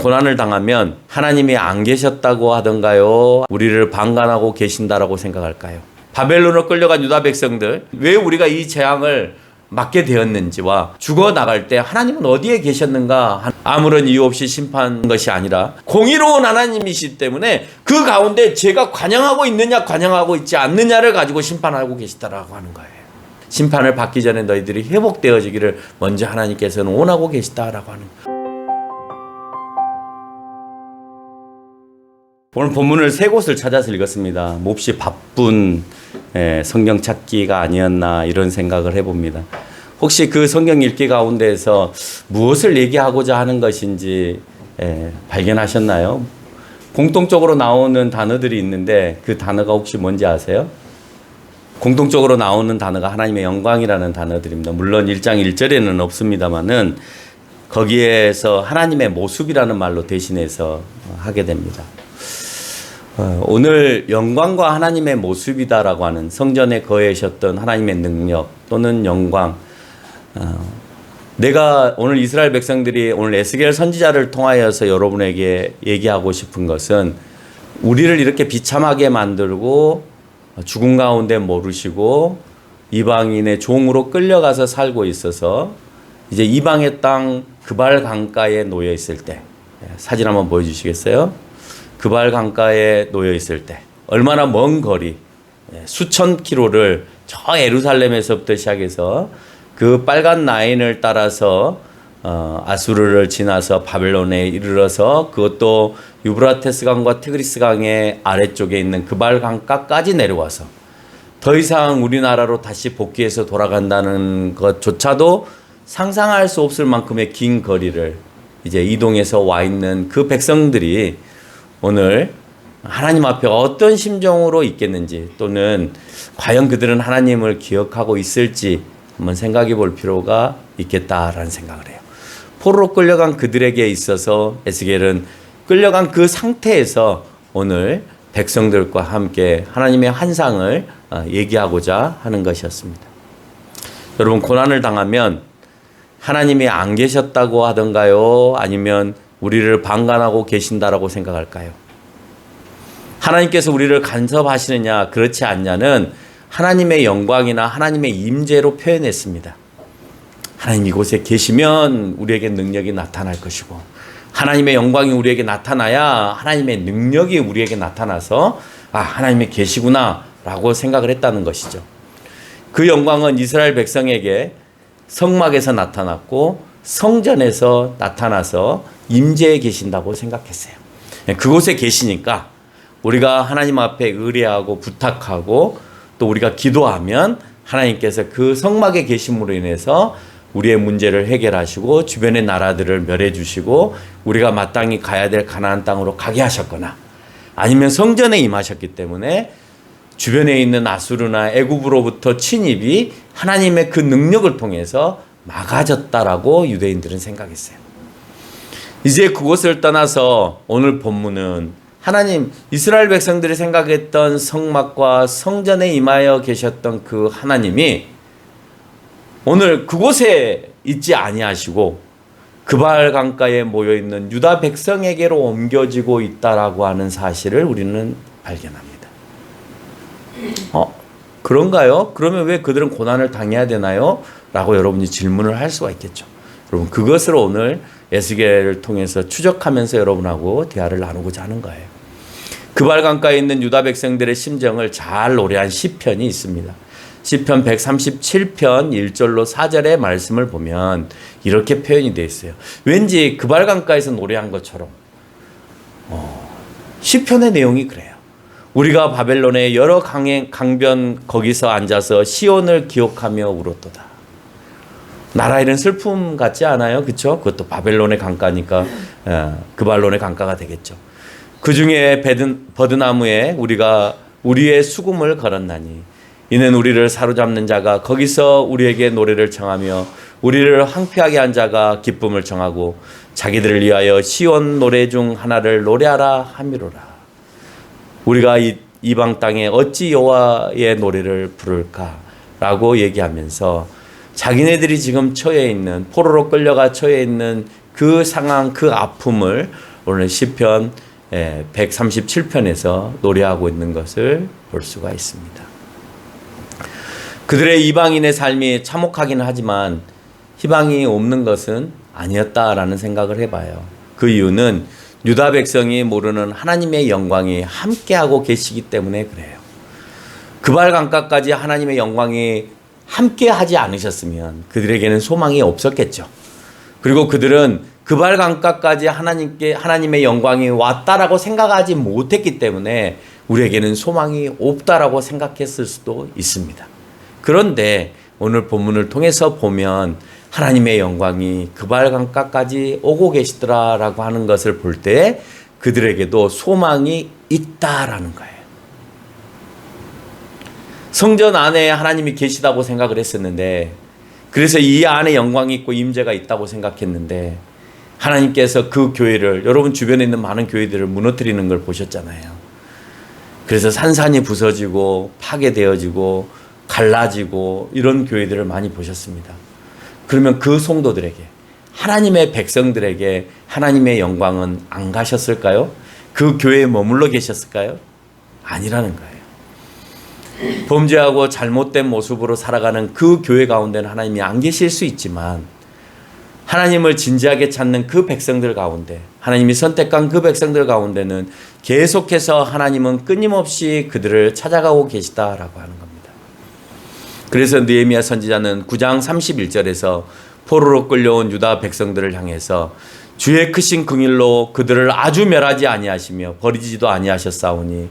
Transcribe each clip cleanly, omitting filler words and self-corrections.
고난을 당하면 하나님이 안 계셨다고 하던가요? 우리를 방관하고 계신다라고 생각할까요? 바벨론으로 끌려간 유다 백성들, 왜 우리가 이 재앙을 맞게 되었는지와 죽어나갈 때 하나님은 어디에 계셨는가? 아무런 이유 없이 심판한 것이 아니라 공의로운 하나님이시기 때문에 그 가운데 제가 관영하고 있느냐 관영하고 있지 않느냐를 가지고 심판하고 계시다라고 하는 거예요. 심판을 받기 전에 너희들이 회복되어지기를 먼저 하나님께서는 원하고 계시다라고 하는 거예요. 오늘 본문을 세 곳을 찾아서 읽었습니다. 몹시 바쁜 성경 찾기가 아니었나 이런 생각을 해봅니다. 혹시 그 성경 읽기 가운데에서 무엇을 얘기하고자 하는 것인지 발견하셨나요? 공통적으로 나오는 단어들이 있는데 그 단어가 혹시 뭔지 아세요? 공통적으로 나오는 단어가 하나님의 영광이라는 단어들입니다. 물론 1장 1절에는 없습니다만은 거기에서 하나님의 모습이라는 말로 대신해서 하게 됩니다. 오늘 영광과 하나님의 모습이다라고 하는 성전에 거하셨던 하나님의 능력 또는 영광, 내가 오늘 이스라엘 백성들이 오늘 에스겔 선지자를 통하여서 여러분에게 얘기하고 싶은 것은 우리를 이렇게 비참하게 만들고 죽음 가운데 모르시고 이방인의 종으로 끌려가서 살고 있어서 이제 이방의 땅 그발 강가에 놓여 있을 때, 사진 한번 보여주시겠어요? 그발 강가에 놓여 있을 때 얼마나 먼 거리, 수천 킬로를 저 예루살렘에서부터 시작해서 그 빨간 라인을 따라서 아수르를 지나서 바벨론에 이르러서 그것도 유브라테스 강과 티그리스 강의 아래쪽에 있는 그발 강가까지 내려와서 더 이상 우리나라로 다시 복귀해서 돌아간다는 것조차도 상상할 수 없을 만큼의 긴 거리를 이제 이동해서 와 있는 그 백성들이 오늘 하나님 앞에 어떤 심정으로 있겠는지 또는 과연 그들은 하나님을 기억하고 있을지 한번 생각해 볼 필요가 있겠다라는 생각을 해요. 포로로 끌려간 그들에게 있어서 에스겔은 끌려간 그 상태에서 오늘 백성들과 함께 하나님의 환상을 얘기하고자 하는 것이었습니다. 여러분, 고난을 당하면 하나님이 안 계셨다고 하던가요? 아니면 우리를 방관하고 계신다라고 생각할까요? 하나님께서 우리를 간섭하시느냐 그렇지 않냐는 하나님의 영광이나 하나님의 임재로 표현했습니다. 하나님 이곳에 계시면 우리에게 능력이 나타날 것이고 하나님의 영광이 우리에게 나타나야 하나님의 능력이 우리에게 나타나서 하나님이 계시구나 라고 생각을 했다는 것이죠. 그 영광은 이스라엘 백성에게 성막에서 나타났고 성전에서 나타나서 임재에 계신다고 생각했어요. 그곳에 계시니까 우리가 하나님 앞에 의뢰하고 부탁하고 또 우리가 기도하면 하나님께서 그 성막에 계심으로 인해서 우리의 문제를 해결하시고 주변의 나라들을 멸해 주시고 우리가 마땅히 가야 될 가나안 땅으로 가게 하셨거나 아니면 성전에 임하셨기 때문에 주변에 있는 아수르나 애굽으로부터 침입이 하나님의 그 능력을 통해서 막아졌다라고 유대인들은 생각했어요. 이제 그곳을 떠나서 오늘 본문은 하나님, 이스라엘 백성들이 생각했던 성막과 성전에 임하여 계셨던 그 하나님이 오늘 그곳에 있지 아니하시고 그발 강가에 모여 있는 유다 백성에게로 옮겨지고 있다라고 하는 사실을 우리는 발견합니다. 그런가요? 그러면 왜 그들은 고난을 당해야 되나요? 라고 여러분이 질문을 할 수가 있겠죠. 여러분, 그것을 오늘 에스겔을 통해서 추적하면서 여러분하고 대화를 나누고자 하는 거예요. 그발 강가에 있는 유다 백성들의 심정을 잘 노래한 시편이 있습니다. 시편 137편 1절로 4절의 말씀을 보면 이렇게 표현이 되어 있어요. 왠지 그발 강가에서 노래한 것처럼 시편의 내용이 그래요. 우리가 바벨론의 여러 강변 거기서 앉아서 시온을 기억하며 울었도다. 나라 잃은 슬픔 같지 않아요? 그렇죠? 그것도 바벨론의 강가니까 그발론의 강가가 되겠죠. 그 중에 버드나무에 우리가 우리의 수금을 걸었나니 이는 우리를 사로잡는 자가 거기서 우리에게 노래를 청하며 우리를 황폐하게 한 자가 기쁨을 청하고 자기들을 위하여 시온 노래 중 하나를 노래하라 함이로라. 우리가 이방 땅에 어찌 여호와의 노래를 부를까라고 얘기하면서 자기네들이 지금 처해 있는 포로로 끌려가 처해 있는 그 상황, 그 아픔을 오늘 시편 137편에서 노래하고 있는 것을 볼 수가 있습니다. 그들의 이방인의 삶이 참혹하기는 하지만 희망이 없는 것은 아니었다라는 생각을 해봐요. 그 이유는 유다 백성이 모르는 하나님의 영광이 함께하고 계시기 때문에 그래요. 그발 강가까지 하나님의 영광이 함께하지 않으셨으면 그들에게는 소망이 없었겠죠. 그리고 그들은 그발 강가까지 하나님의 영광이 왔다라고 생각하지 못했기 때문에 우리에게는 소망이 없다라고 생각했을 수도 있습니다. 그런데 오늘 본문을 통해서 보면 하나님의 영광이 그발 강가까지 오고 계시더라라고 하는 것을 볼 때 그들에게도 소망이 있다라는 거예요. 성전 안에 하나님이 계시다고 생각을 했었는데, 그래서 이 안에 영광이 있고 임재가 있다고 생각했는데 하나님께서 그 교회를, 여러분 주변에 있는 많은 교회들을 무너뜨리는 걸 보셨잖아요. 그래서 산산이 부서지고 파괴되어지고 갈라지고 이런 교회들을 많이 보셨습니다. 그러면 그 성도들에게, 하나님의 백성들에게 하나님의 영광은 안 가셨을까요? 그 교회에 머물러 계셨을까요? 아니라는 거예요. 범죄하고 잘못된 모습으로 살아가는 그 교회 가운데는 하나님이 안 계실 수 있지만, 하나님을 진지하게 찾는 그 백성들 가운데, 하나님이 선택한 그 백성들 가운데는 계속해서 하나님은 끊임없이 그들을 찾아가고 계시다라고 하는 겁니다. 그래서 느헤미야 선지자는 9장 31절에서 포로로 끌려온 유다 백성들을 향해서 주의 크신 긍휼로 그들을 아주 멸하지 아니하시며 버리지도 아니하셨사오니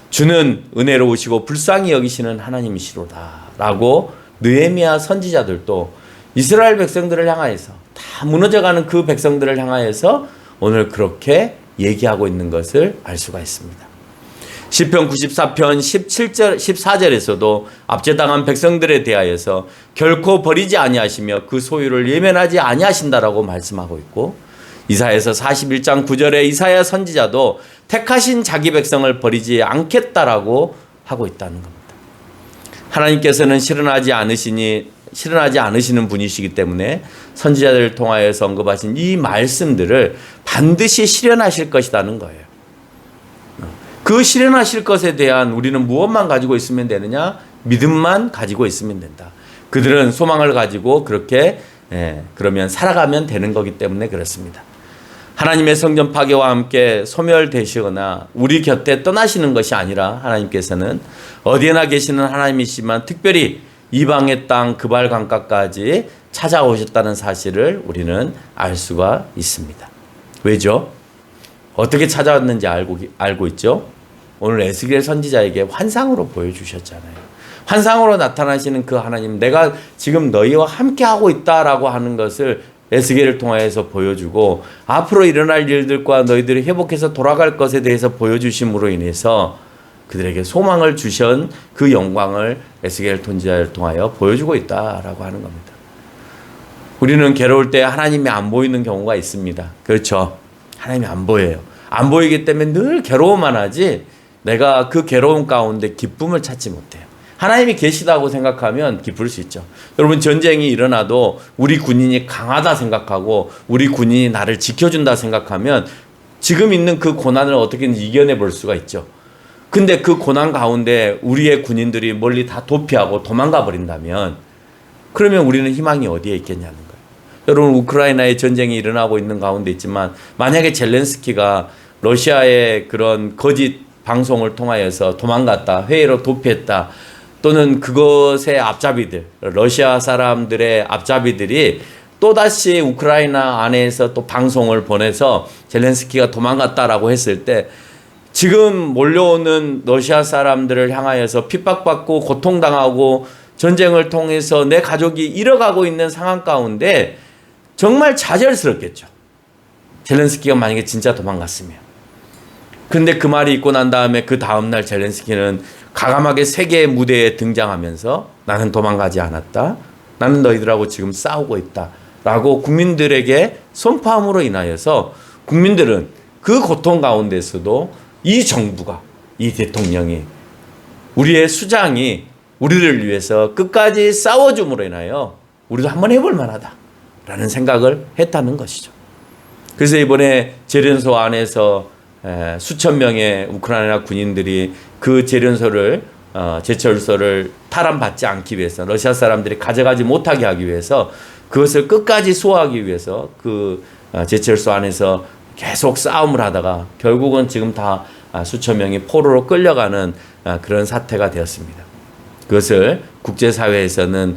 주는 은혜로우시고 불쌍히 여기시는 하나님이시로다 라고 느헤미야 선지자들도 이스라엘 백성들을 향하여서, 다 무너져가는 그 백성들을 향하여서 오늘 그렇게 얘기하고 있는 것을 알 수가 있습니다. 시편 94편 17절 14절에서도 압제당한 백성들에 대하여서 결코 버리지 아니하시며 그 소유를 예면하지 아니하신다라고 말씀하고 있고, 이사야서 41장 9절에 이사야 선지자도 택하신 자기 백성을 버리지 않겠다라고 하고 있다는 겁니다. 하나님께서는 실현하지 않으시는 분이시기 때문에 선지자들을 통하여서 언급하신 이 말씀들을 반드시 실현하실 것이라는 거예요. 그 실현하실 것에 대한 우리는 무엇만 가지고 있으면 되느냐? 믿음만 가지고 있으면 된다. 그들은 소망을 가지고 그렇게 그러면 살아가면 되는 거기 때문에 그렇습니다. 하나님의 성전 파괴와 함께 소멸되시거나 우리 곁에 떠나시는 것이 아니라 하나님께서는 어디에나 계시는 하나님이시지만 특별히 이방의 땅 그발 강가까지 찾아오셨다는 사실을 우리는 알 수가 있습니다. 왜죠? 어떻게 찾아왔는지 알고 있죠? 오늘 에스겔 선지자에게 환상으로 보여주셨잖아요. 환상으로 나타나시는 그 하나님, 내가 지금 너희와 함께하고 있다라고 하는 것을 에스겔을 통하여서 보여주고, 앞으로 일어날 일들과 너희들이 회복해서 돌아갈 것에 대해서 보여주심으로 인해서 그들에게 소망을 주신 그 영광을 에스겔 선지자를 통하여 보여주고 있다라고 하는 겁니다. 우리는 괴로울 때 하나님이 안 보이는 경우가 있습니다. 그렇죠? 하나님이 안 보여요. 안 보이기 때문에 늘 괴로움만 하지 내가 그 괴로움 가운데 기쁨을 찾지 못해요. 하나님이 계시다고 생각하면 기쁠 수 있죠. 여러분, 전쟁이 일어나도 우리 군인이 강하다 생각하고 우리 군인이 나를 지켜준다 생각하면 지금 있는 그 고난을 어떻게든 이겨내 볼 수가 있죠. 근데 그 고난 가운데 우리의 군인들이 멀리 다 도피하고 도망가 버린다면 그러면 우리는 희망이 어디에 있겠냐는 거예요. 여러분, 우크라이나의 전쟁이 일어나고 있는 가운데 있지만 만약에 젤렌스키가 러시아의 그런 거짓 방송을 통하여서 도망갔다, 회의로 도피했다, 또는 그것의 앞잡이들, 러시아 사람들의 앞잡이들이 또다시 우크라이나 안에서 또 방송을 보내서 젤렌스키가 도망갔다라고 했을 때 지금 몰려오는 러시아 사람들을 향하여서 핍박받고 고통당하고 전쟁을 통해서 내 가족이 잃어가고 있는 상황 가운데 정말 좌절스럽겠죠. 젤렌스키가 만약에 진짜 도망갔으면. 근데 그 말이 있고 난 다음에 그 다음날 젤렌스키는 과감하게 세계의 무대에 등장하면서 나는 도망가지 않았다. 나는 너희들하고 지금 싸우고 있다. 라고 국민들에게 선포함으로 인하여서 국민들은 그 고통 가운데서도 이 정부가, 이 대통령이, 우리의 수장이 우리를 위해서 끝까지 싸워줌으로 인하여 우리도 한번 해볼 만하다 라는 생각을 했다는 것이죠. 그래서 이번에 재련소 안에서 수천 명의 우크라이나 군인들이 그 재련소를 제철소를 탈환받지 않기 위해서, 러시아 사람들이 가져가지 못하게 하기 위해서, 그것을 끝까지 수호하기 위해서 그 제철소 안에서 계속 싸움을 하다가 결국은 지금 다 수천 명이 포로로 끌려가는 그런 사태가 되었습니다. 그것을 국제사회에서는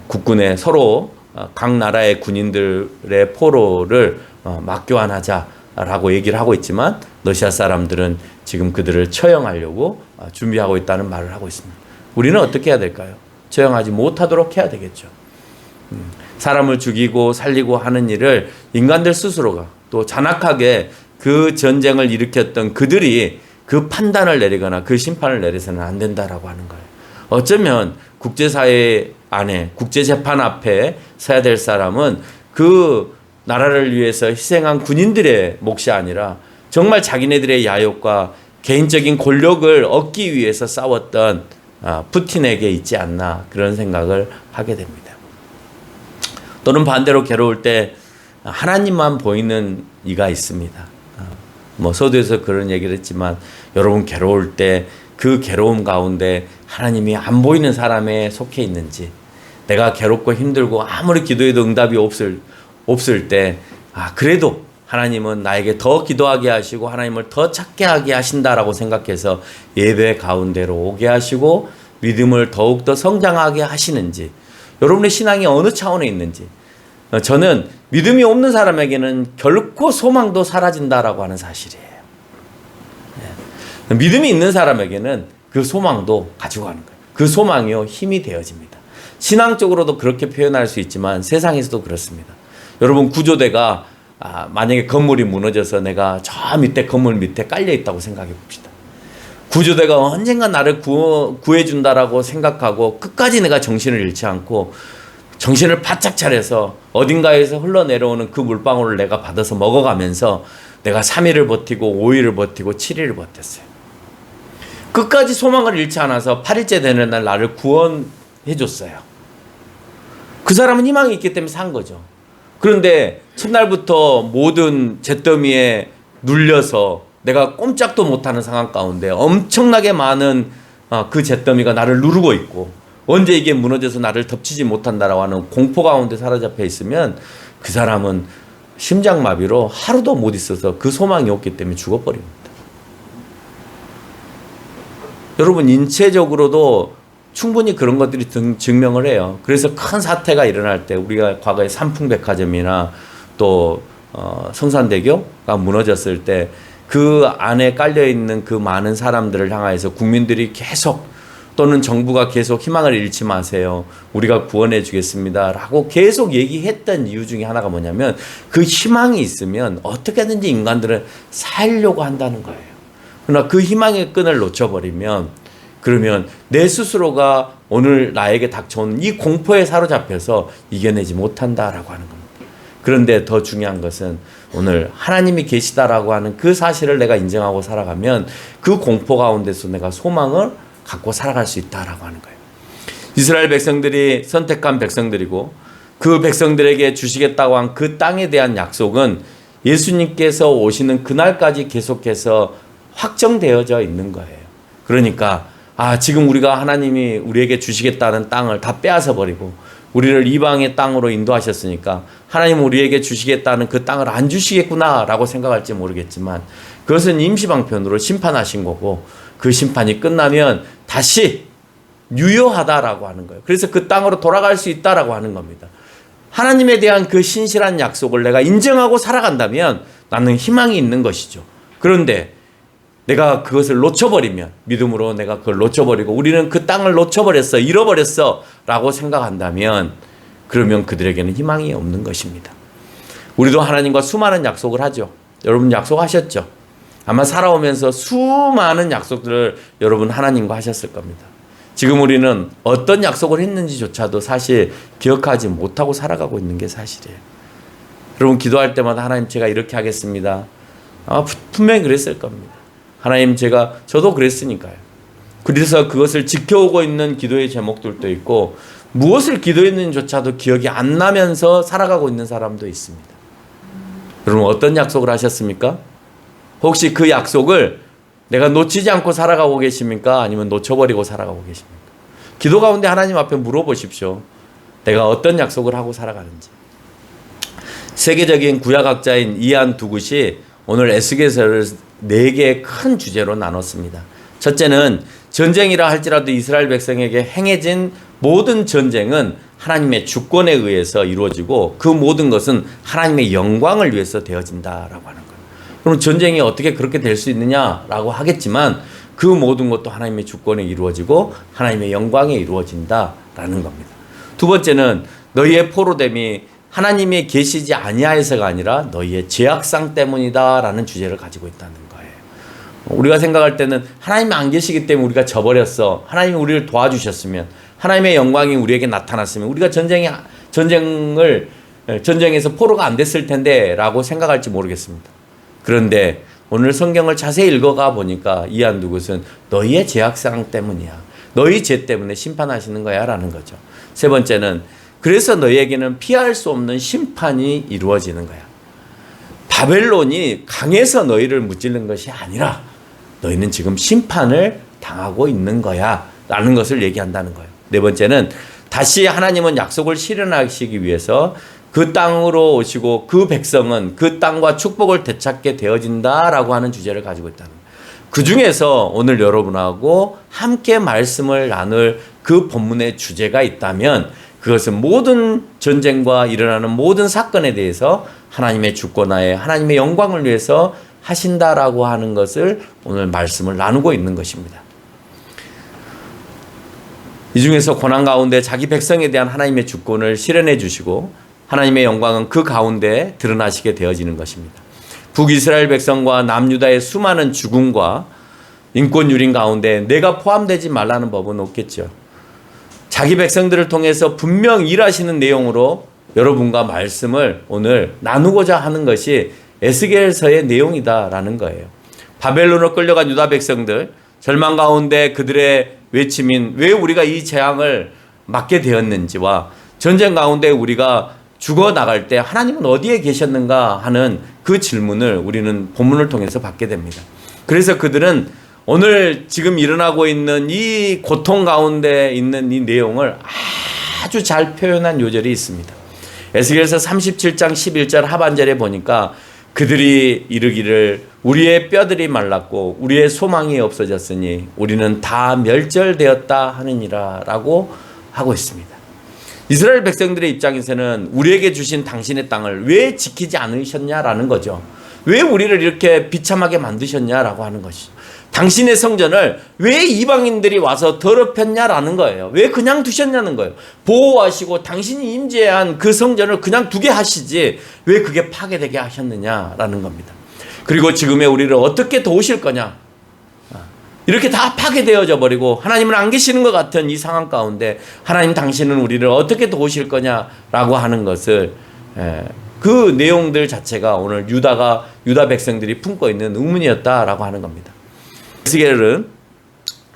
국군의 서로 각 나라의 군인들의 포로를 맞교환하자라고 얘기를 하고 있지만, 러시아 사람들은 지금 그들을 처형하려고 준비하고 있다는 말을 하고 있습니다. 우리는 어떻게 해야 될까요? 처형하지 못하도록 해야 되겠죠. 사람을 죽이고 살리고 하는 일을 인간들 스스로가 또 잔악하게 그 전쟁을 일으켰던 그들이 그 판단을 내리거나 그 심판을 내려서는 안 된다라고 하는 거예요. 어쩌면 국제사회 안에, 국제재판 앞에 서야 될 사람은 그 나라를 위해서 희생한 군인들의 몫이 아니라 정말 자기네들의 야욕과 개인적인 권력을 얻기 위해서 싸웠던 푸틴에게 있지 않나, 그런 생각을 하게 됩니다. 또는 반대로 괴로울 때 하나님만 보이는 이가 있습니다. 서두에서 그런 얘기를 했지만, 여러분 괴로울 때 그 괴로움 가운데 하나님이 안 보이는 사람에 속해 있는지, 내가 괴롭고 힘들고 아무리 기도해도 응답이 없을 때 그래도 하나님은 나에게 더 기도하게 하시고 하나님을 더 찾게 하게 하신다라고 생각해서 예배 가운데로 오게 하시고 믿음을 더욱더 성장하게 하시는지, 여러분의 신앙이 어느 차원에 있는지. 저는 믿음이 없는 사람에게는 결코 소망도 사라진다라고 하는 사실이에요. 믿음이 있는 사람에게는 그 소망도 가지고 가는 거예요. 그 소망이요, 힘이 되어집니다. 신앙적으로도 그렇게 표현할 수 있지만 세상에서도 그렇습니다. 여러분, 구조대가 만약에 건물이 무너져서 내가 저 밑에 건물 밑에 깔려 있다고 생각해 봅시다. 구조대가 언젠가 나를 구해준다라고 생각하고 끝까지 내가 정신을 잃지 않고 정신을 바짝 차려서 어딘가에서 흘러내려오는 그 물방울을 내가 받아서 먹어가면서 내가 3일을 버티고 5일을 버티고 7일을 버텼어요. 끝까지 소망을 잃지 않아서 8일째 되는 날 나를 구원해 줬어요. 그 사람은 희망이 있기 때문에 산 거죠. 그런데 첫날부터 모든 잿더미에 눌려서 내가 꼼짝도 못하는 상황 가운데 엄청나게 많은 그 잿더미가 나를 누르고 있고, 언제 이게 무너져서 나를 덮치지 못한다라고 하는 공포 가운데 사로잡혀 있으면 그 사람은 심장마비로 하루도 못 있어서 그 소망이 없기 때문에 죽어버립니다. 여러분, 인체적으로도 충분히 그런 것들이 증명을 해요. 그래서 큰 사태가 일어날 때, 우리가 과거에 삼풍백화점이나 또 성산대교가 무너졌을 때 그 안에 깔려있는 그 많은 사람들을 향해서 국민들이 계속, 또는 정부가 계속 희망을 잃지 마세요, 우리가 구원해 주겠습니다 라고 계속 얘기했던 이유 중에 하나가 뭐냐면, 그 희망이 있으면 어떻게든지 인간들은 살려고 한다는 거예요. 그러나 그 희망의 끈을 놓쳐버리면, 그러면 내 스스로가 오늘 나에게 닥쳐온 이 공포에 사로잡혀서 이겨내지 못한다라고 하는 겁니다. 그런데 더 중요한 것은 오늘 하나님이 계시다라고 하는 그 사실을 내가 인정하고 살아가면 그 공포 가운데서 내가 소망을 갖고 살아갈 수 있다라고 하는 거예요. 이스라엘 백성들이 선택한 백성들이고, 그 백성들에게 주시겠다고 한 그 땅에 대한 약속은 예수님께서 오시는 그날까지 계속해서 확정되어져 있는 거예요. 그러니까 지금 우리가 하나님이 우리에게 주시겠다는 땅을 다 빼앗아 버리고 우리를 이방의 땅으로 인도하셨으니까 하나님 우리에게 주시겠다는 그 땅을 안 주시겠구나라고 생각할지 모르겠지만, 그것은 임시방편으로 심판하신 거고, 그 심판이 끝나면 다시 유효하다라고 하는 거예요. 그래서 그 땅으로 돌아갈 수 있다라고 하는 겁니다. 하나님에 대한 그 신실한 약속을 내가 인정하고 살아간다면 나는 희망이 있는 것이죠. 그런데 내가 그것을 놓쳐버리면, 믿음으로 내가 그걸 놓쳐버리고 우리는 그 땅을 놓쳐버렸어, 잃어버렸어 라고 생각한다면, 그러면 그들에게는 희망이 없는 것입니다. 우리도 하나님과 수많은 약속을 하죠. 여러분 약속하셨죠? 아마 살아오면서 수많은 약속들을 여러분 하나님과 하셨을 겁니다. 지금 우리는 어떤 약속을 했는지조차도 사실 기억하지 못하고 살아가고 있는 게 사실이에요. 여러분 기도할 때마다 하나님 제가 이렇게 하겠습니다. 분명히 그랬을 겁니다. 하나님 저도 그랬으니까요. 그래서 그것을 지켜오고 있는 기도의 제목들도 있고, 무엇을 기도했는지조차도 기억이 안 나면서 살아가고 있는 사람도 있습니다. 여러분 어떤 약속을 하셨습니까? 혹시 그 약속을 내가 놓치지 않고 살아가고 계십니까? 아니면 놓쳐버리고 살아가고 계십니까? 기도 가운데 하나님 앞에 물어보십시오. 내가 어떤 약속을 하고 살아가는지. 세계적인 구약학자인 이안 두굿이 오늘 에스겔서를 4개의 큰 주제로 나눴습니다. 첫째는 전쟁이라 할지라도 이스라엘 백성에게 행해진 모든 전쟁은 하나님의 주권에 의해서 이루어지고 그 모든 것은 하나님의 영광을 위해서 되어진다라고 하는 거예요. 그럼 전쟁이 어떻게 그렇게 될 수 있느냐라고 하겠지만 그 모든 것도 하나님의 주권에 이루어지고 하나님의 영광에 이루어진다라는 겁니다. 두 번째는 너희의 포로됨이 하나님의 계시지 아니하여서가 아니라 너희의 죄악상 때문이다라는 주제를 가지고 있다는 거예요. 우리가 생각할 때는 하나님이 안 계시기 때문에 우리가 져버렸어. 하나님이 우리를 도와주셨으면, 하나님의 영광이 우리에게 나타났으면 우리가 전쟁에서 포로가 안 됐을 텐데 라고 생각할지 모르겠습니다. 그런데 오늘 성경을 자세히 읽어가 보니까 이안 두굿은 너희의 죄악상 때문이야. 너희 죄 때문에 심판하시는 거야 라는 거죠. 세 번째는 그래서 너희에게는 피할 수 없는 심판이 이루어지는 거야. 바벨론이 강해서 너희를 무찌른 것이 아니라 너희는 지금 심판을 당하고 있는 거야 라는 것을 얘기한다는 거예요. 네 번째는 다시 하나님은 약속을 실현하시기 위해서 그 땅으로 오시고 그 백성은 그 땅과 축복을 되찾게 되어진다라고 하는 주제를 가지고 있다는 거예요. 그 중에서 오늘 여러분하고 함께 말씀을 나눌 그 본문의 주제가 있다면 그것은 모든 전쟁과 일어나는 모든 사건에 대해서 하나님의 주권하에 하나님의 영광을 위해서 하신다라고 하는 것을 오늘 말씀을 나누고 있는 것입니다. 이 중에서 고난 가운데 자기 백성에 대한 하나님의 주권을 실현해 주시고 하나님의 영광은 그 가운데 드러나시게 되어지는 것입니다. 북이스라엘 백성과 남유다의 수많은 죽음과 인권 유린 가운데 내가 포함되지 말라는 법은 없겠죠. 자기 백성들을 통해서 분명 일하시는 내용으로 여러분과 말씀을 오늘 나누고자 하는 것이 에스겔서의 내용이다라는 거예요. 바벨론으로 끌려간 유다 백성들, 절망 가운데 그들의 외침인 왜 우리가 이 재앙을 맞게 되었는지와 전쟁 가운데 우리가 죽어나갈 때 하나님은 어디에 계셨는가 하는 그 질문을 우리는 본문을 통해서 받게 됩니다. 그래서 그들은 오늘 지금 일어나고 있는 이 고통 가운데 있는 이 내용을 아주 잘 표현한 요절이 있습니다. 에스겔서 37장 11절 하반절에 보니까 그들이 이르기를 우리의 뼈들이 말랐고 우리의 소망이 없어졌으니 우리는 다 멸절되었다 하느니라 라고 하고 있습니다. 이스라엘 백성들의 입장에서는 우리에게 주신 당신의 땅을 왜 지키지 않으셨냐라는 거죠. 왜 우리를 이렇게 비참하게 만드셨냐라고 하는 것이죠. 당신의 성전을 왜 이방인들이 와서 더럽혔냐라는 거예요. 왜 그냥 두셨냐는 거예요. 보호하시고 당신이 임재한 그 성전을 그냥 두게 하시지 왜 그게 파괴되게 하셨느냐라는 겁니다. 그리고 지금의 우리를 어떻게 도우실 거냐. 이렇게 다 파괴되어져 버리고 하나님은 안 계시는 것 같은 이 상황 가운데 하나님 당신은 우리를 어떻게 도우실 거냐라고 하는 것을 그 내용들 자체가 오늘 유다 백성들이 품고 있는 의문이었다라고 하는 겁니다. 에스겔은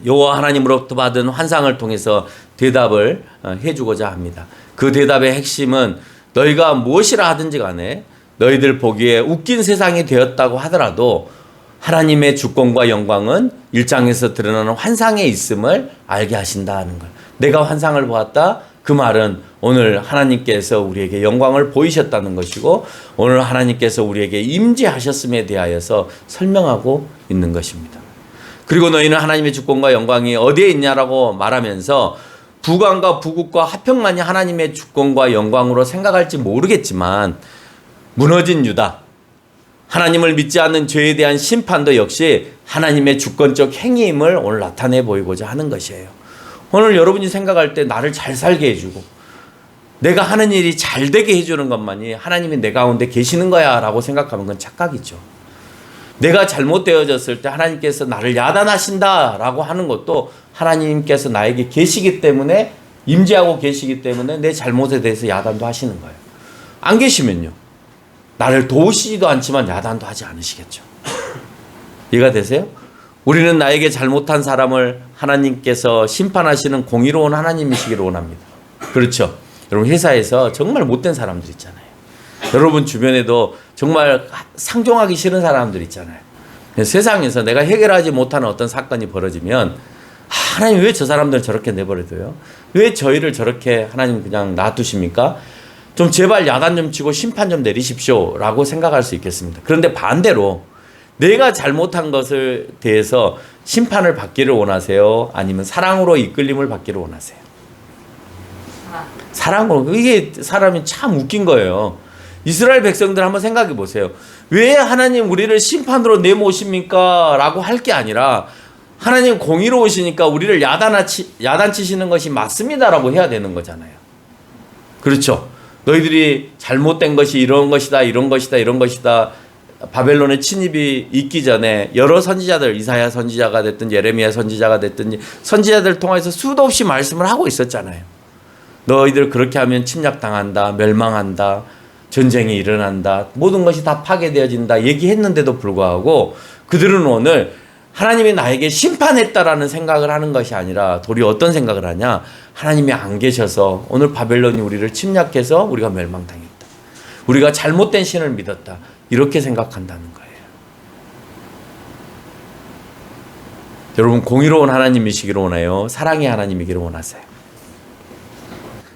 여호와 하나님으로부터 받은 환상을 통해서 대답을 해주고자 합니다. 그 대답의 핵심은 너희가 무엇이라 하든지 간에 너희들 보기에 웃긴 세상이 되었다고 하더라도 하나님의 주권과 영광은 1장에서 드러나는 환상에 있음을 알게 하신다는 거예요. 내가 환상을 보았다. 그 말은 오늘 하나님께서 우리에게 영광을 보이셨다는 것이고 오늘 하나님께서 우리에게 임재하셨음에 대하여서 설명하고 있는 것입니다. 그리고 너희는 하나님의 주권과 영광이 어디에 있냐라고 말하면서 북왕과 북국과 화평만이 하나님의 주권과 영광으로 생각할지 모르겠지만 무너진 유다, 하나님을 믿지 않는 죄에 대한 심판도 역시 하나님의 주권적 행위임을 오늘 나타내 보이고자 하는 것이에요. 오늘 여러분이 생각할 때 나를 잘 살게 해주고 내가 하는 일이 잘 되게 해주는 것만이 하나님이 내 가운데 계시는 거야 라고 생각하면 그건 착각이죠. 내가 잘못되어졌을 때 하나님께서 나를 야단하신다 라고 하는 것도 하나님께서 나에게 계시기 때문에 임재하고 계시기 때문에 내 잘못에 대해서 야단도 하시는 거예요. 안 계시면요. 나를 도우시지도 않지만 야단도 하지 않으시겠죠. 이해가 되세요? 우리는 나에게 잘못한 사람을 하나님께서 심판하시는 공의로운 하나님이시기를 원합니다. 그렇죠? 여러분 회사에서 정말 못된 사람들 있잖아요. 여러분 주변에도 정말 상종하기 싫은 사람들 있잖아요. 세상에서 내가 해결하지 못하는 어떤 사건이 벌어지면 하나님 왜 저 사람들 저렇게 내버려둬요? 왜 저희를 저렇게 하나님 그냥 놔두십니까? 좀 제발 야단 좀 치고 심판 좀 내리십시오 라고 생각할 수 있겠습니다. 그런데 반대로 내가 잘못한 것을 대해서 심판을 받기를 원하세요? 아니면 사랑으로 이끌림을 받기를 원하세요? 사랑으로. 이게 사람이 참 웃긴 거예요. 이스라엘 백성들 한번 생각해 보세요. 왜 하나님 우리를 심판으로 내모십니까? 라고 할 게 아니라 하나님 공의로우시니까 우리를 야단치시는 것이 맞습니다 라고 해야 되는 거잖아요. 그렇죠. 너희들이 잘못된 것이 이런 것이다, 이런 것이다, 이런 것이다. 바벨론의 침입이 있기 전에 여러 선지자들, 이사야 선지자가 됐든 예레미야 선지자가 됐든 선지자들 통해서 수도 없이 말씀을 하고 있었잖아요. 너희들 그렇게 하면 침략당한다, 멸망한다, 전쟁이 일어난다, 모든 것이 다 파괴되어진다 얘기했는데도 불구하고 그들은 오늘 하나님이 나에게 심판했다라는 생각을 하는 것이 아니라 도리어 어떤 생각을 하냐? 하나님이 안 계셔서 오늘 바벨론이 우리를 침략해서 우리가 멸망당했다. 우리가 잘못된 신을 믿었다. 이렇게 생각한다는 거예요. 여러분 공의로운 하나님이시기를 원해요? 사랑의 하나님이기를 원하세요?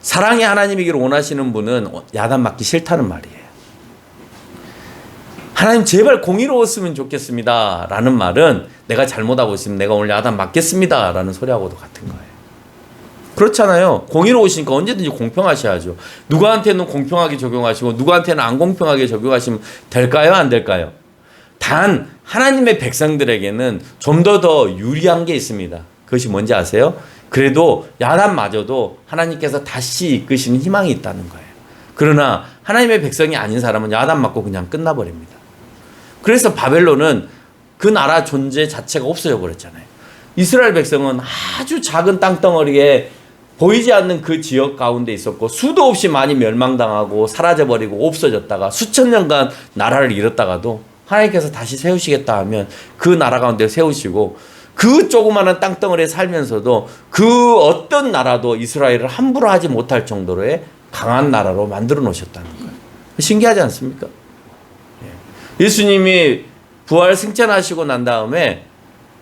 사랑의 하나님이기를 원하시는 분은 야단 맞기 싫다는 말이에요. 하나님 제발 공의로웠으면 좋겠습니다 라는 말은 내가 잘못하고 있으면 내가 오늘 야단 맞겠습니다 라는 소리하고도 같은 거예요. 그렇잖아요. 공의로우시니까 언제든지 공평하셔야죠. 누구한테는 공평하게 적용하시고 누구한테는 안 공평하게 적용하시면 될까요? 안 될까요? 단 하나님의 백성들에게는 좀 더 유리한 게 있습니다. 그것이 뭔지 아세요? 그래도 야단 맞아도 하나님께서 다시 이끄시는 희망이 있다는 거예요. 그러나 하나님의 백성이 아닌 사람은 야단 맞고 그냥 끝나버립니다. 그래서 바벨론은 그 나라 존재 자체가 없어져 버렸잖아요. 이스라엘 백성은 아주 작은 땅덩어리에 보이지 않는 그 지역 가운데 있었고 수도 없이 많이 멸망당하고 사라져버리고 없어졌다가 수천 년간 나라를 잃었다가도 하나님께서 다시 세우시겠다 하면 그 나라 가운데 세우시고 그 조그마한 땅덩어리에 살면서도 그 어떤 나라도 이스라엘을 함부로 하지 못할 정도로의 강한 나라로 만들어 놓으셨다는 거예요. 신기하지 않습니까? 예수님이 부활 승천하시고 난 다음에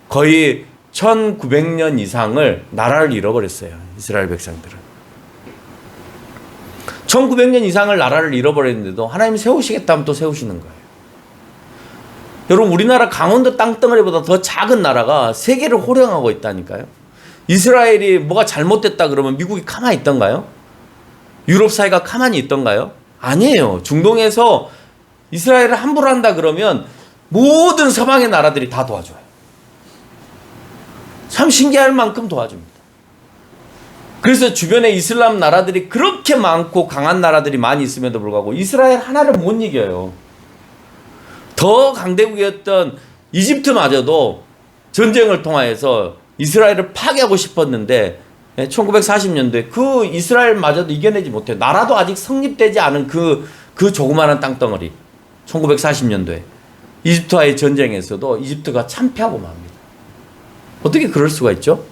거의 1900년 이상을 나라를 잃어버렸어요. 이스라엘 백성들은. 1900년 이상을 나라를 잃어버렸는데도 하나님이 세우시겠다면 또 세우시는 거예요. 여러분 우리나라 강원도 땅덩어리보다 더 작은 나라가 세계를 호령하고 있다니까요. 이스라엘이 뭐가 잘못됐다 그러면 미국이 가만히 있던가요? 유럽 사회가 가만히 있던가요? 아니에요. 중동에서 이스라엘을 함부로 한다 그러면 모든 서방의 나라들이 다 도와줘요. 참 신기할 만큼 도와줍니다. 그래서 주변에 이슬람 나라들이 그렇게 많고 강한 나라들이 많이 있음에도 불구하고 이스라엘 하나를 못 이겨요. 더 강대국이었던 이집트마저도 전쟁을 통하여서 이스라엘을 파괴하고 싶었는데 1940년도에 그 이스라엘마저도 이겨내지 못해요. 나라도 아직 성립되지 않은 그 조그마한 땅덩어리 1940년도에 이집트와의 전쟁에서도 이집트가 참패하고 맙니다. 어떻게 그럴 수가 있죠?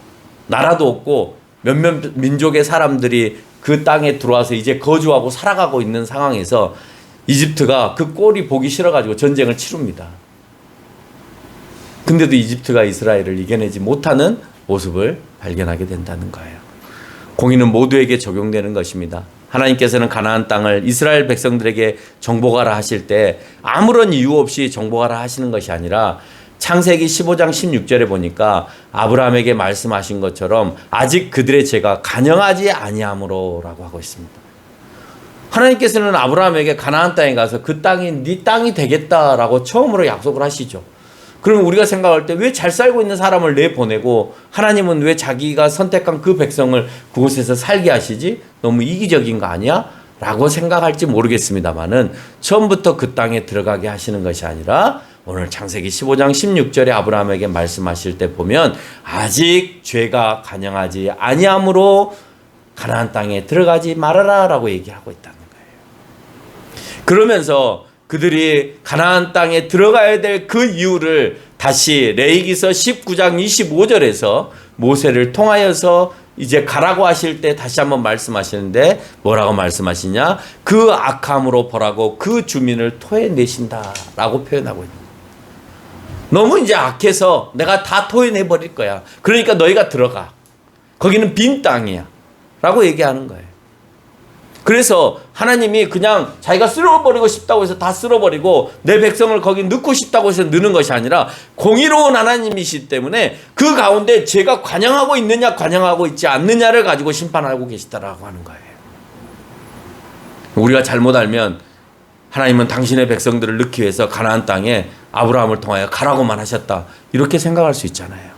나라도 없고 몇몇 민족의 사람들이 그 땅에 들어와서 이제 거주하고 살아가고 있는 상황에서 이집트가 그 꼴이 보기 싫어가지고 전쟁을 치릅니다. 근데도 이집트가 이스라엘을 이겨내지 못하는 모습을 발견하게 된다는 거예요. 공의는 모두에게 적용되는 것입니다. 하나님께서는 가나안 땅을 이스라엘 백성들에게 정복하라 하실 때 아무런 이유 없이 정복하라 하시는 것이 아니라 창세기 15장 16절에 보니까 아브라함에게 말씀하신 것처럼 아직 그들의 죄가 간영하지 아니함으로라고 하고 있습니다. 하나님께서는 아브라함에게 가나안 땅에 가서 그 땅이 네 땅이 되겠다라고 처음으로 약속을 하시죠. 그러면 우리가 생각할 때 왜 잘 살고 있는 사람을 내보내고 하나님은 왜 자기가 선택한 그 백성을 그곳에서 살게 하시지? 너무 이기적인 거 아니야? 라고 생각할지 모르겠습니다만은 처음부터 그 땅에 들어가게 하시는 것이 아니라 오늘 창세기 15장 16절에 아브라함에게 말씀하실 때 보면 아직 죄가 간영하지 아니함으로 가나안 땅에 들어가지 말아라 라고 얘기하고 있다는 거예요. 그러면서 그들이 가나안 땅에 들어가야 될 그 이유를 다시 레위기서 19장 25절에서 모세를 통하여서 이제 가라고 하실 때 다시 한번 말씀하시는데 뭐라고 말씀하시냐? 그 악함으로 벌하고 그 주민을 토해내신다라고 표현하고 있는 거예요. 너무 이제 악해서 내가 다 토해내버릴 거야. 그러니까 너희가 들어가. 거기는 빈 땅이야. 라고 얘기하는 거예요. 그래서 하나님이 그냥 자기가 쓸어버리고 싶다고 해서 다 쓸어버리고 내 백성을 거기 넣고 싶다고 해서 넣는 것이 아니라 공의로운 하나님이시기 때문에 그 가운데 제가 관영하고 있느냐 관영하고 있지 않느냐를 가지고 심판하고 계시다라고 하는 거예요. 우리가 잘못 알면 하나님은 당신의 백성들을 넣기 위해서 가나안 땅에 아브라함을 통하여 가라고만 하셨다, 이렇게 생각할 수 있잖아요.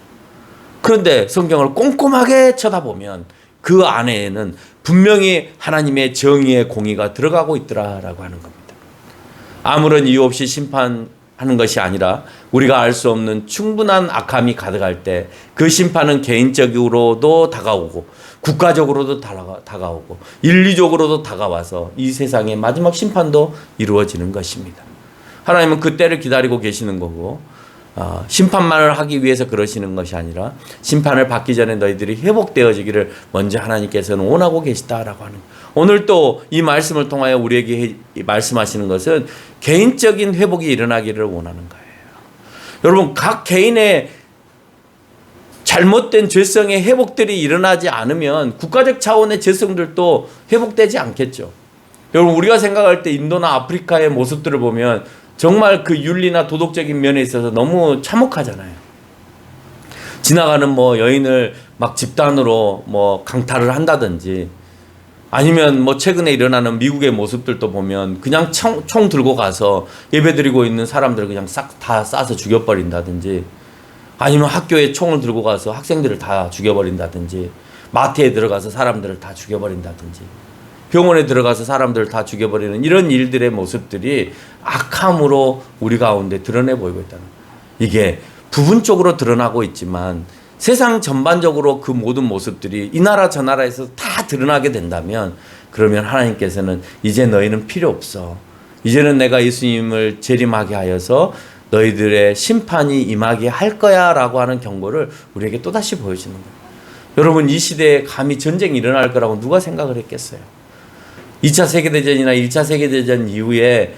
그런데 성경을 꼼꼼하게 쳐다보면 그 안에는 분명히 하나님의 정의의 공의가 들어가고 있더라라고 하는 겁니다. 아무런 이유 없이 심판하는 것이 아니라 우리가 알 수 없는 충분한 악함이 가득할 때 그 심판은 개인적으로도 다가오고 국가적으로도 다가오고 인류적으로도 다가와서 이 세상의 마지막 심판도 이루어지는 것입니다. 하나님은 그 때를 기다리고 계시는 거고 심판만을 하기 위해서 그러시는 것이 아니라 심판을 받기 전에 너희들이 회복되어지기를 먼저 하나님께서는 원하고 계시다라고 하는, 오늘 또 이 말씀을 통하여 우리에게 말씀하시는 것은 개인적인 회복이 일어나기를 원하는 거예요. 여러분, 각 개인의 잘못된 죄성의 회복들이 일어나지 않으면 국가적 차원의 죄성들도 회복되지 않겠죠. 여러분, 우리가 생각할 때 인도나 아프리카의 모습들을 보면 정말 그 윤리나 도덕적인 면에 있어서 너무 참혹하잖아요. 지나가는 뭐 여인을 막 집단으로 뭐 강탈을 한다든지, 아니면 뭐 최근에 일어나는 미국의 모습들도 보면 그냥 총 들고 가서 예배드리고 있는 사람들을 그냥 싹 다 쏴서 죽여버린다든지, 아니면 학교에 총을 들고 가서 학생들을 다 죽여버린다든지, 마트에 들어가서 사람들을 다 죽여버린다든지, 병원에 들어가서 사람들을 다 죽여버리는 이런 일들의 모습들이 악함으로 우리 가운데 드러내 보이고 있다는, 이게 부분적으로 드러나고 있지만 세상 전반적으로 그 모든 모습들이 이 나라 저 나라에서 다 드러나게 된다면, 그러면 하나님께서는 이제 너희는 필요 없어, 이제는 내가 예수님을 재림하게 하여서 너희들의 심판이 임하게 할 거야 라고 하는 경고를 우리에게 또다시 보여주는 거예요. 여러분, 이 시대에 감히 전쟁이 일어날 거라고 누가 생각을 했겠어요? 2차 세계대전이나 1차 세계대전 이후에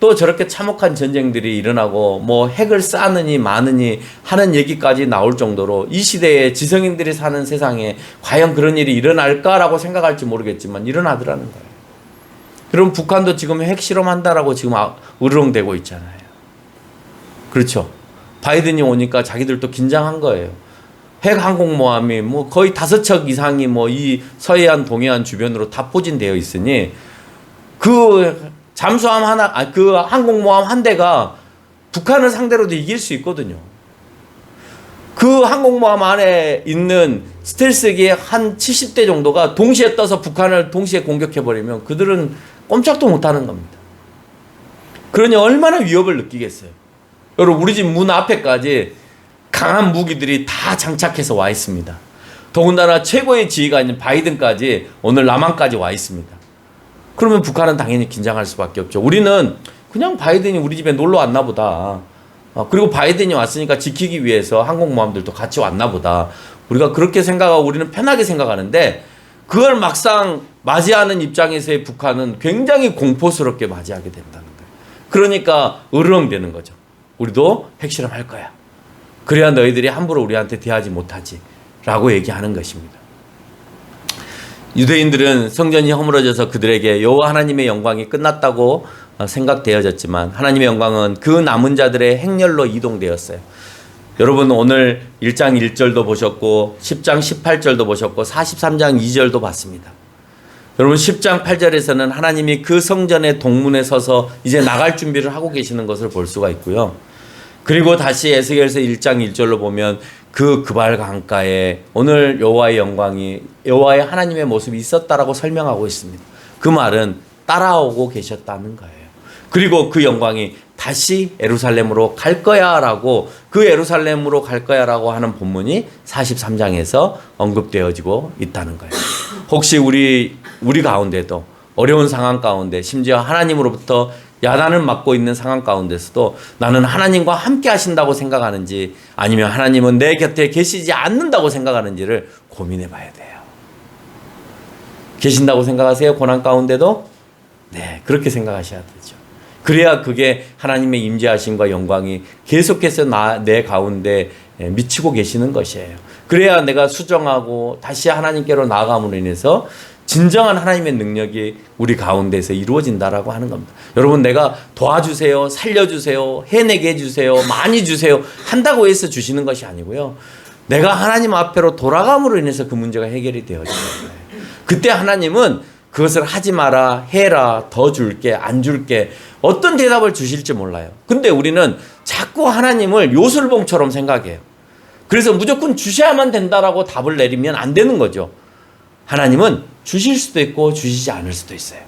또 저렇게 참혹한 전쟁들이 일어나고 뭐 핵을 쌓느니 마느니 하는 얘기까지 나올 정도로 이 시대에 지성인들이 사는 세상에 과연 그런 일이 일어날까라고 생각할지 모르겠지만 일어나더라는 거예요. 여러분, 북한도 지금 핵실험한다라고 지금 으르렁대고 있잖아요. 그렇죠. 바이든이 오니까 자기들도 긴장한 거예요. 핵 항공모함이 뭐 거의 5척 이상이 뭐 이 서해안 동해안 주변으로 다 포진되어 있으니 그 잠수함 하나, 그 항공모함 한 대가 북한을 상대로도 이길 수 있거든요. 그 항공모함 안에 있는 스텔스기 한 70대 정도가 동시에 떠서 북한을 동시에 공격해버리면 그들은 꼼짝도 못하는 겁니다. 그러니 얼마나 위협을 느끼겠어요. 여러분, 우리 집 문 앞에까지 강한 무기들이 다 장착해서 와 있습니다. 더군다나 최고의 지휘가 있는 바이든까지 오늘 남한까지 와 있습니다. 그러면 북한은 당연히 긴장할 수밖에 없죠. 우리는 그냥 바이든이 우리 집에 놀러 왔나 보다. 그리고 바이든이 왔으니까 지키기 위해서 항공모함들도 같이 왔나 보다. 우리가 그렇게 생각하고 우리는 편하게 생각하는데, 그걸 막상 맞이하는 입장에서의 북한은 굉장히 공포스럽게 맞이하게 된다는 거예요. 그러니까 으르렁대는 거죠. 우리도 핵실험할 거야. 그래야 너희들이 함부로 우리한테 대하지 못하지 라고 얘기하는 것입니다. 유대인들은 성전이 허물어져서 그들에게 여호와 하나님의 영광이 끝났다고 생각되어졌지만 하나님의 영광은 그 남은 자들의 행렬로 이동되었어요. 여러분, 오늘 1장 1절도 보셨고 10장 18절도 보셨고 43장 2절도 봤습니다. 여러분, 10장 8절에서는 하나님이 그 성전의 동문에 서서 이제 나갈 준비를 하고 계시는 것을 볼 수가 있고요. 그리고 다시 에스겔서 1장 1절로 보면 그 그발 강가에 오늘 여호와의 영광이, 여호와의 하나님의 모습이 있었다라고 설명하고 있습니다. 그 말은 따라오고 계셨다는 거예요. 그리고 그 영광이 다시 예루살렘으로 갈 거야라고, 그 예루살렘으로 갈 거야라고 하는 본문이 43장에서 언급되어지고 있다는 거예요. 혹시 우리 가운데도 어려운 상황 가운데, 심지어 하나님으로부터 야단을 맞고 있는 상황 가운데서도 나는 하나님과 함께 하신다고 생각하는지, 아니면 하나님은 내 곁에 계시지 않는다고 생각하는지를 고민해 봐야 돼요. 계신다고 생각하세요? 고난 가운데도? 네, 그렇게 생각하셔야 되죠. 그래야 그게 하나님의 임재하심과 영광이 계속해서 내 가운데 미치고 계시는 것이에요. 그래야 내가 수정하고 다시 하나님께로 나아감으로 인해서 진정한 하나님의 능력이 우리 가운데서 이루어진다라고 하는 겁니다. 여러분, 내가 도와주세요, 살려주세요, 해내게 해주세요, 많이 주세요 한다고 해서 주시는 것이 아니고요. 내가 하나님 앞으로 돌아감으로 인해서 그 문제가 해결이 되어지는 거예요. 그때 하나님은 그것을 하지 마라, 해라, 더 줄게, 안 줄게, 어떤 대답을 주실지 몰라요. 근데 우리는 자꾸 하나님을 요술봉처럼 생각해요. 그래서 무조건 주셔야만 된다라고 답을 내리면 안 되는 거죠. 하나님은 주실 수도 있고 주시지 않을 수도 있어요.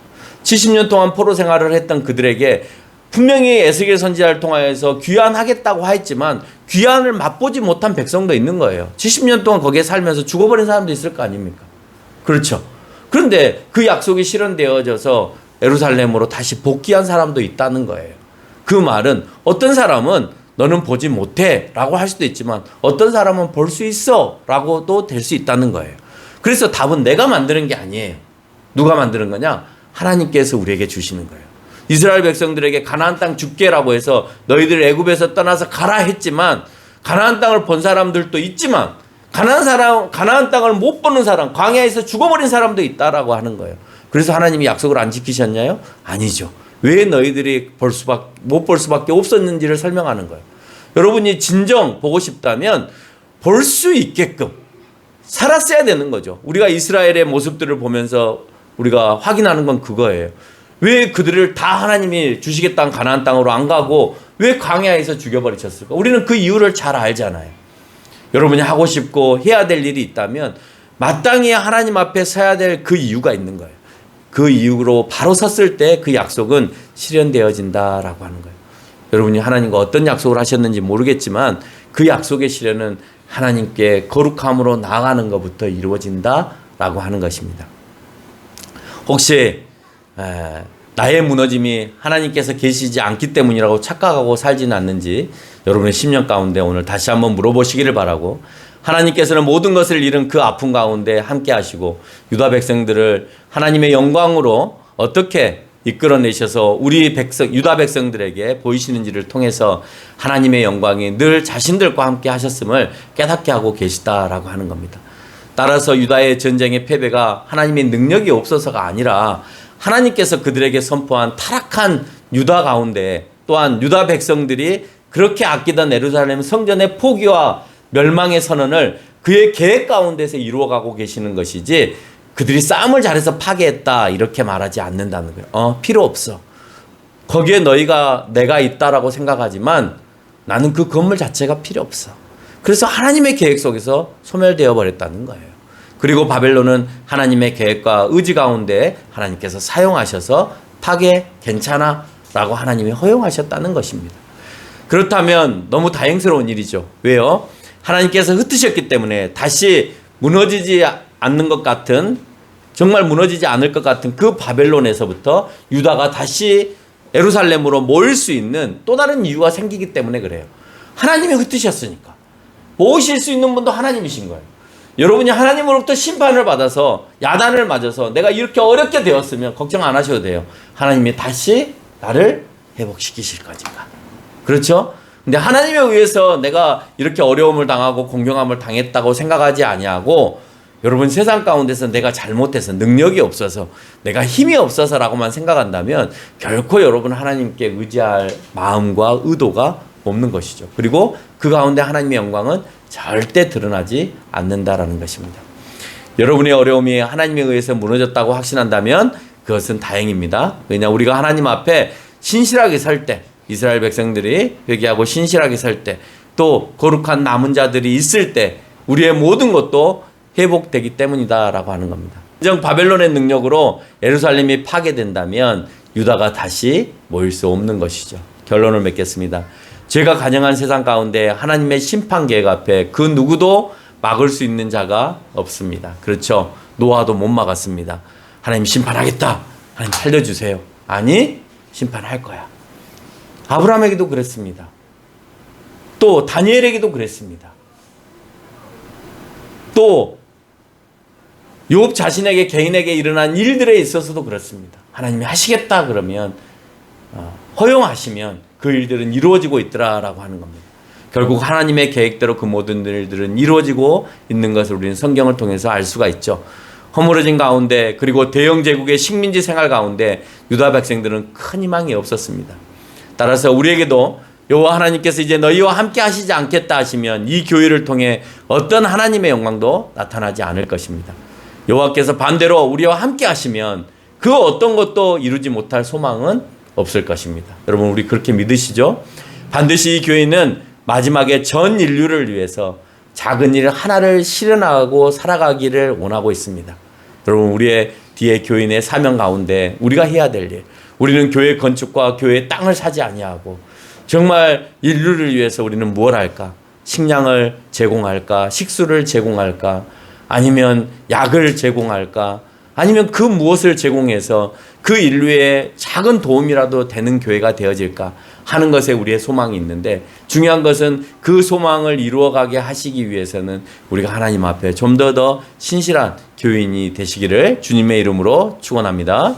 70년 동안 포로 생활을 했던 그들에게 분명히 에스겔 선지자를 통하여서 귀환하겠다고 했지만 귀환을 맛보지 못한 백성도 있는 거예요. 70년 동안 거기에 살면서 죽어버린 사람도 있을 거 아닙니까? 그렇죠. 그런데 그 약속이 실현되어져서 예루살렘으로 다시 복귀한 사람도 있다는 거예요. 그 말은 어떤 사람은 너는 보지 못해 라고 할 수도 있지만 어떤 사람은 볼 수 있어 라고도 될 수 있다는 거예요. 그래서 답은 내가 만드는 게 아니에요. 누가 만드는 거냐? 하나님께서 우리에게 주시는 거예요. 이스라엘 백성들에게 가나안 땅 줄게라고 해서 너희들 애굽에서 떠나서 가라 했지만 가나안 땅을 본 사람들도 있지만 가나안 땅을 못 보는 사람, 광야에서 죽어버린 사람도 있다라고 하는 거예요. 그래서 하나님이 약속을 안 지키셨냐요? 아니죠. 왜 너희들이 못 볼 수밖에 없었는지를 설명하는 거예요. 여러분이 진정 보고 싶다면 볼 수 있게끔 살았어야 되는 거죠. 우리가 이스라엘의 모습들을 보면서 우리가 확인하는 건 그거예요. 왜 그들을 다 하나님이 주시겠다는 가나안 땅으로 안 가고 왜 광야에서 죽여버리셨을까? 우리는 그 이유를 잘 알잖아요. 여러분이 하고 싶고 해야 될 일이 있다면 마땅히 하나님 앞에 서야 될 그 이유가 있는 거예요. 그 이유로 바로 섰을 때 그 약속은 실현되어진다라고 하는 거예요. 여러분이 하나님과 어떤 약속을 하셨는지 모르겠지만 그 약속의 실현은 하나님께 거룩함으로 나아가는 것부터 이루어진다라고 하는 것입니다. 혹시 나의 무너짐이 하나님께서 계시지 않기 때문이라고 착각하고 살지는 않는지 여러분의 심령 가운데 오늘 다시 한번 물어보시기를 바라고, 하나님께서는 모든 것을 잃은 그 아픔 가운데 함께 하시고 유다 백성들을 하나님의 영광으로 어떻게 이끌어내셔서 우리 유다 백성들에게 보이시는지를 통해서 하나님의 영광이 늘 자신들과 함께 하셨음을 깨닫게 하고 계시다라고 하는 겁니다. 따라서 유다의 전쟁의 패배가 하나님의 능력이 없어서가 아니라 하나님께서 그들에게 선포한 타락한 유다 가운데 또한 유다 백성들이 그렇게 아끼던 예루살렘 성전의 포기와 멸망의 선언을 그의 계획 가운데서 이루어가고 계시는 것이지 그들이 싸움을 잘해서 파괴했다 이렇게 말하지 않는다는 거예요. 필요 없어. 거기에 내가 있다라고 생각하지만 나는 그 건물 자체가 필요 없어. 그래서 하나님의 계획 속에서 소멸되어 버렸다는 거예요. 그리고 바벨론은 하나님의 계획과 의지 가운데 하나님께서 사용하셔서 파괴 괜찮아 라고 하나님이 허용하셨다는 것입니다. 그렇다면 너무 다행스러운 일이죠. 왜요? 하나님께서 흩으셨기 때문에 다시 무너지지 않는 것 같은, 정말 무너지지 않을 것 같은 그 바벨론에서부터 유다가 다시 예루살렘으로 모일 수 있는 또 다른 이유가 생기기 때문에 그래요. 하나님이 흩으셨으니까. 모으실 수 있는 분도 하나님이신 거예요. 여러분이 하나님으로부터 심판을 받아서 야단을 맞아서 내가 이렇게 어렵게 되었으면 걱정 안 하셔도 돼요. 하나님이 다시 나를 회복시키실 거니까. 그렇죠? 근데 하나님에 의해서 내가 이렇게 어려움을 당하고 공경함을 당했다고 생각하지 아니하고, 여러분 세상 가운데서 내가 잘못해서 능력이 없어서 내가 힘이 없어서라고만 생각한다면 결코 여러분 하나님께 의지할 마음과 의도가 없는 것이죠. 그리고 그 가운데 하나님의 영광은 절대 드러나지 않는다라는 것입니다. 여러분의 어려움이 하나님에 의해서 무너졌다고 확신한다면 그것은 다행입니다. 왜냐하면 우리가 하나님 앞에 신실하게 설 때, 이스라엘 백성들이 회개하고 신실하게 설 때, 또 거룩한 남은 자들이 있을 때 우리의 모든 것도 회복되기 때문이다라고 하는 겁니다. 진정 바벨론의 능력으로 예루살렘이 파괴된다면 유다가 다시 모일 수 없는 것이죠. 결론을 맺겠습니다. 죄가 간영한 세상 가운데 하나님의 심판 계획 앞에 그 누구도 막을 수 있는 자가 없습니다. 그렇죠. 노아도 못 막았습니다. 하나님 심판하겠다. 하나님 살려주세요. 아니, 심판할 거야. 아브라함에게도 그랬습니다. 또 다니엘에게도 그랬습니다. 또 욥 자신에게 개인에게 일어난 일들에 있어서도 그렇습니다. 하나님이 하시겠다 그러면 허용하시면 그 일들은 이루어지고 있더라라고 하는 겁니다. 결국 하나님의 계획대로 그 모든 일들은 이루어지고 있는 것을 우리는 성경을 통해서 알 수가 있죠. 허물어진 가운데 그리고 대영 제국의 식민지 생활 가운데 유다 백성들은 큰 희망이 없었습니다. 따라서 우리에게도 여호와 하나님께서 이제 너희와 함께 하시지 않겠다 하시면 이 교회를 통해 어떤 하나님의 영광도 나타나지 않을 것입니다. 여호와께서 반대로 우리와 함께 하시면 그 어떤 것도 이루지 못할 소망은 없을 것입니다. 여러분 우리 그렇게 믿으시죠? 반드시 이 교회는 마지막에 전 인류를 위해서 작은 일 하나를 실현하고 살아가기를 원하고 있습니다. 여러분 우리의 뒤에 교인의 사명 가운데 우리가 해야 될 일, 우리는 교회 건축과 교회 땅을 사지 아니하고 정말 인류를 위해서 우리는 무엇을 할까? 식량을 제공할까? 식수를 제공할까? 아니면 약을 제공할까? 아니면 그 무엇을 제공해서 그 인류의 작은 도움이라도 되는 교회가 되어질까 하는 것에 우리의 소망이 있는데, 중요한 것은 그 소망을 이루어가게 하시기 위해서는 우리가 하나님 앞에 좀 더 신실한 교인이 되시기를 주님의 이름으로 축원합니다.